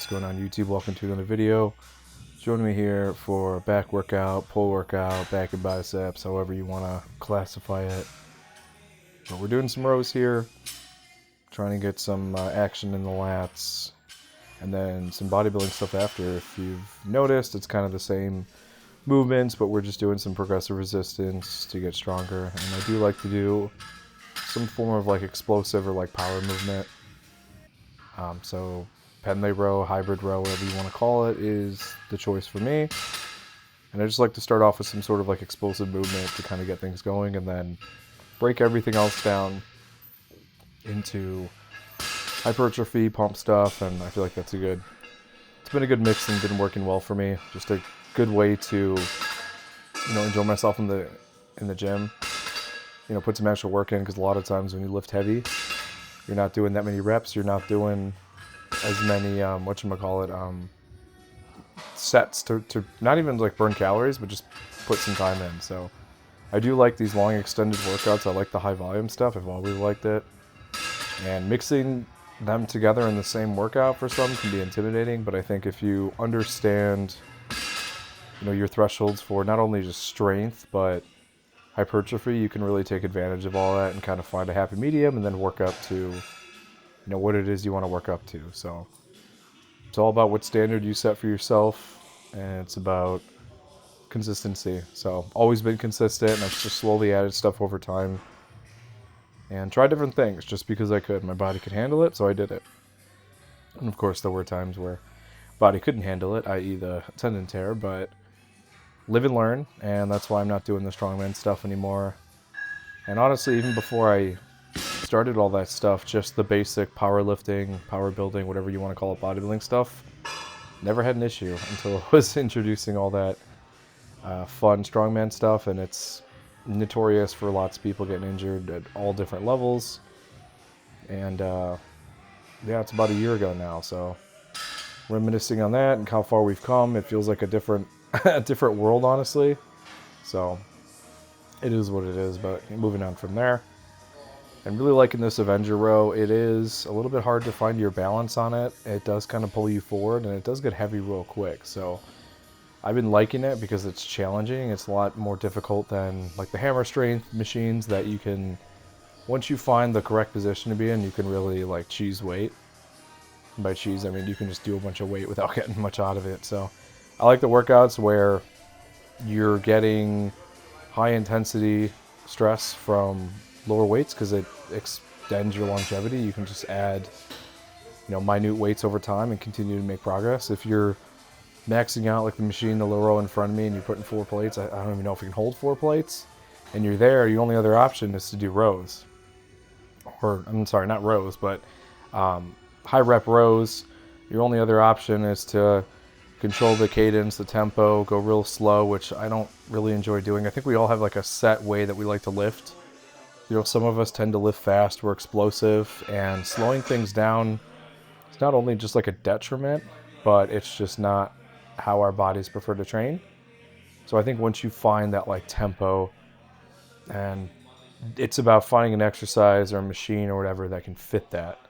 what's going on YouTube? Welcome to another video. Joining me here for back workout, pull workout, back and biceps, however you want to classify it. But we're doing some rows here, trying to get some action in the lats, and then some bodybuilding stuff after. If you've noticed, it's kind of the same movements, but we're just doing some progressive resistance to get stronger. And I do like to do some form of like explosive or like power movement. So Penlay row, hybrid row, whatever you want to call it, is the choice for me. And I just like to start off with some sort of like explosive movement to kind of get things going, and then break everything else down into hypertrophy, pump stuff, and I feel like it's been a good mix and been working well for me. Just a good way to, enjoy myself in the gym. Put some extra work in, because a lot of times when you lift heavy, you're not doing that many reps. You're not doing as many sets to not even like burn calories, but just put some time in. So I do like these long extended workouts. I like the high volume stuff. I've always liked it, and mixing them together in the same workout for some can be intimidating. But I think if you understand your thresholds for not only just strength but hypertrophy, you can really take advantage of all that and kind of find a happy medium, and then work up to what it is you want to work up to. So it's all about what standard you set for yourself, and it's about consistency. So always been consistent, and I've just slowly added stuff over time and tried different things just because I could. My body could handle it, so I did it. And of course there were times where body couldn't handle it, i.e. the tendon tear, but live and learn, and that's why I'm not doing the strongman stuff anymore. And honestly, even before I started all that stuff, just the basic powerlifting, power building, whatever you want to call it, bodybuilding stuff, never had an issue until I was introducing all that fun strongman stuff, and it's notorious for lots of people getting injured at all different levels. And yeah, it's about a year ago now, so reminiscing on that and how far we've come, it feels like a different different world, honestly. So it is what it is. But moving on from there, and really liking this Avenger row. It is a little bit hard to find your balance on it. It does kind of pull you forward, and it does get heavy real quick. So I've been liking it because it's challenging. It's a lot more difficult than like the hammer strength machines that you can, once you find the correct position to be in, you can really like cheese weight. And by cheese, I mean you can just do a bunch of weight without getting much out of it. So I like the workouts where you're getting high intensity stress from lower weights, because it extends your longevity. You can just add minute weights over time and continue to make progress. If you're maxing out like the machine, the low row in front of me, and you're putting 4 plates, I don't even know if you can hold 4 plates, and you're there, your only other option is to do rows. Or I'm sorry, not rows, but high rep rows. Your only other option is to control the cadence, the tempo, go real slow, which I don't really enjoy doing. I think we all have like a set way that we like to lift. Some of us tend to lift fast, we're explosive, and slowing things down is not only just like a detriment, but it's just not how our bodies prefer to train. So I think once you find that like tempo, and it's about finding an exercise or a machine or whatever that can fit that,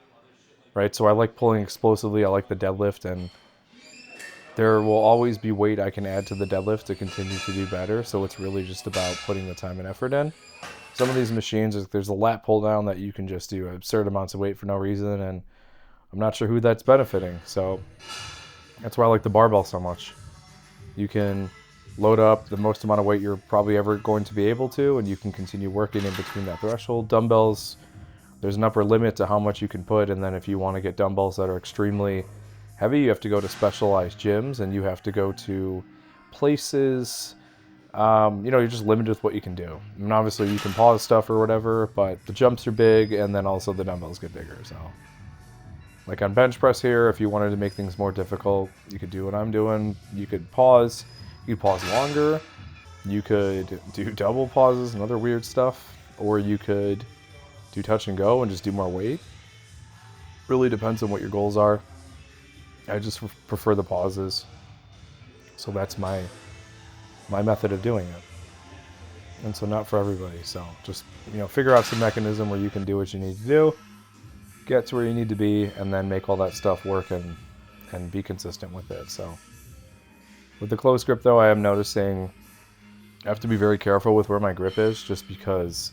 right? So I like pulling explosively, I like the deadlift, and there will always be weight I can add to the deadlift to continue to do better. So it's really just about putting the time and effort in. Some of these machines, there's a lat pull down that you can just do absurd amounts of weight for no reason, and I'm not sure who that's benefiting. So that's why I like the barbell so much. You can load up the most amount of weight you're probably ever going to be able to, and you can continue working in between that threshold. Dumbbells, there's an upper limit to how much you can put, and then if you want to get dumbbells that are extremely heavy, you have to go to specialized gyms, and you have to go to places, you're just limited with what you can do. And obviously you can pause stuff or whatever, but the jumps are big, and then also the dumbbells get bigger. So like on bench press here, if you wanted to make things more difficult, you could do what I'm doing. You could pause longer, you could do double pauses and other weird stuff, or you could do touch and go and just do more weight. Really depends on what your goals are. I just prefer the pauses. So that's my method of doing it. And so not for everybody. So just, figure out some mechanism where you can do what you need to do, get to where you need to be, and then make all that stuff work and and be consistent with it. So with the close grip though, I am noticing I have to be very careful with where my grip is, just because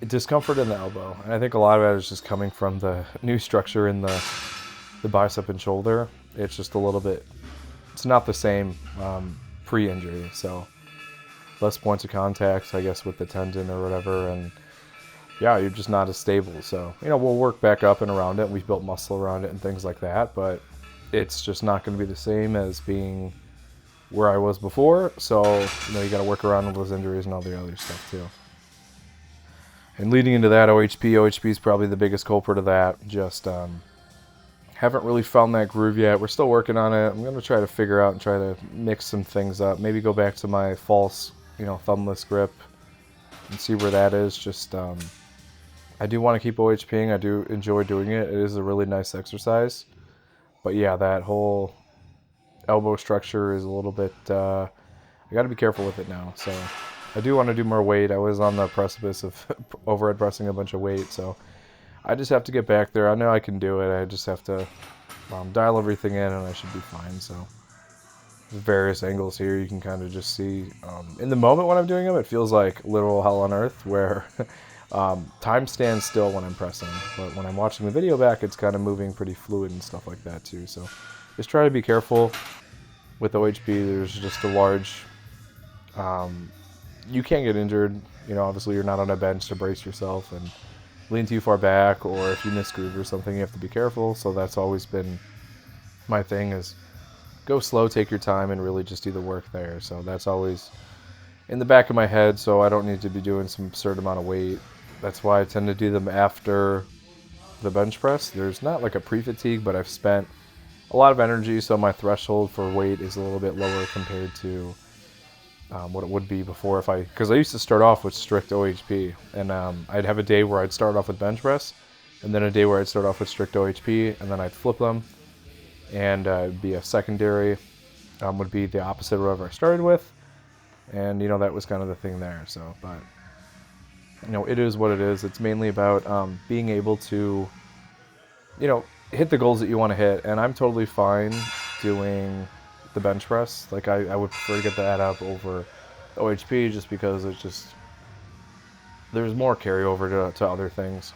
discomfort in the elbow. And I think a lot of that is just coming from the new structure in the bicep and shoulder. It's just a little bit, it's not the same pre-injury. So less points of contact, I guess, with the tendon or whatever. And yeah, you're just not as stable. So, you know, we'll work back up and around it. We've built muscle around it and things like that, but it's just not going to be the same as being where I was before. So, you know, you got to work around with those injuries and all the other stuff too. And leading into that, OHP is probably the biggest culprit of that. Just haven't really found that groove yet. We're still working on it. I'm going to try to figure out and try to mix some things up. Maybe go back to my false, you know, thumbless grip and see where that is. Just I do want to keep OHPing. I do enjoy doing it. It is a really nice exercise. But yeah, that whole elbow structure is a little bit, I got to be careful with it now. So I do want to do more weight. I was on the precipice of overhead pressing a bunch of weight, so I just have to get back there. I know I can do it. I just have to dial everything in, and I should be fine. So various angles here, you can kind of just see. In the moment when I'm doing them, it feels like literal hell on earth, where time stands still when I'm pressing. But when I'm watching the video back, it's kind of moving pretty fluid and stuff like that too. So just try to be careful with OHP. There's just a large... you can't get injured. You know, obviously you're not on a bench to brace yourself and lean too far back, or if you miss groove or something, you have to be careful. So that's always been my thing, is go slow, take your time, and really just do the work there. So that's always in the back of my head, so I don't need to be doing some absurd amount of weight. That's why I tend to do them after the bench press. There's not like a pre-fatigue, but I've spent a lot of energy, so my threshold for weight is a little bit lower compared to what it would be before, because I used to start off with strict OHP, and I'd have a day where I'd start off with bench press, and then a day where I'd start off with strict OHP, and then I'd flip them, and it'd be a secondary, would be the opposite of whatever I started with, and you know, that was kind of the thing there. So, but you know, it is what it is. It's mainly about being able to, you know, hit the goals that you want to hit, and I'm totally fine doing the bench press. Like I would prefer to get that up over OHP, just because it's just, there's more carryover to other things.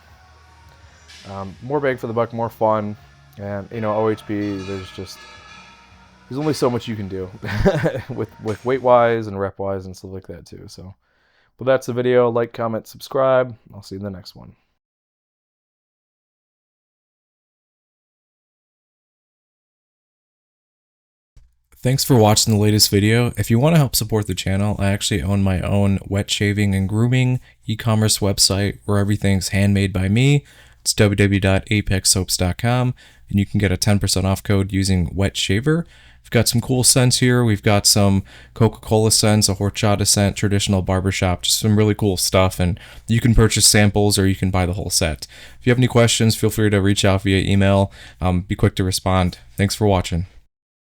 More bang for the buck, more fun, and you know, OHP, there's only so much you can do with weight wise and rep wise and stuff like that too. So, but that's the video. Like, comment, subscribe. I'll see you in the next one. Thanks for watching the latest video. If you want to help support the channel, I actually own my own wet shaving and grooming e-commerce website where everything's handmade by me. It's www.apexsoaps.com, and you can get a 10% off code using wet shaver. We've got some cool scents here. We've got some Coca-Cola scents, a horchata scent, traditional barbershop, just some really cool stuff. And you can purchase samples or you can buy the whole set. If you have any questions, feel free to reach out via email. Be quick to respond. Thanks for watching.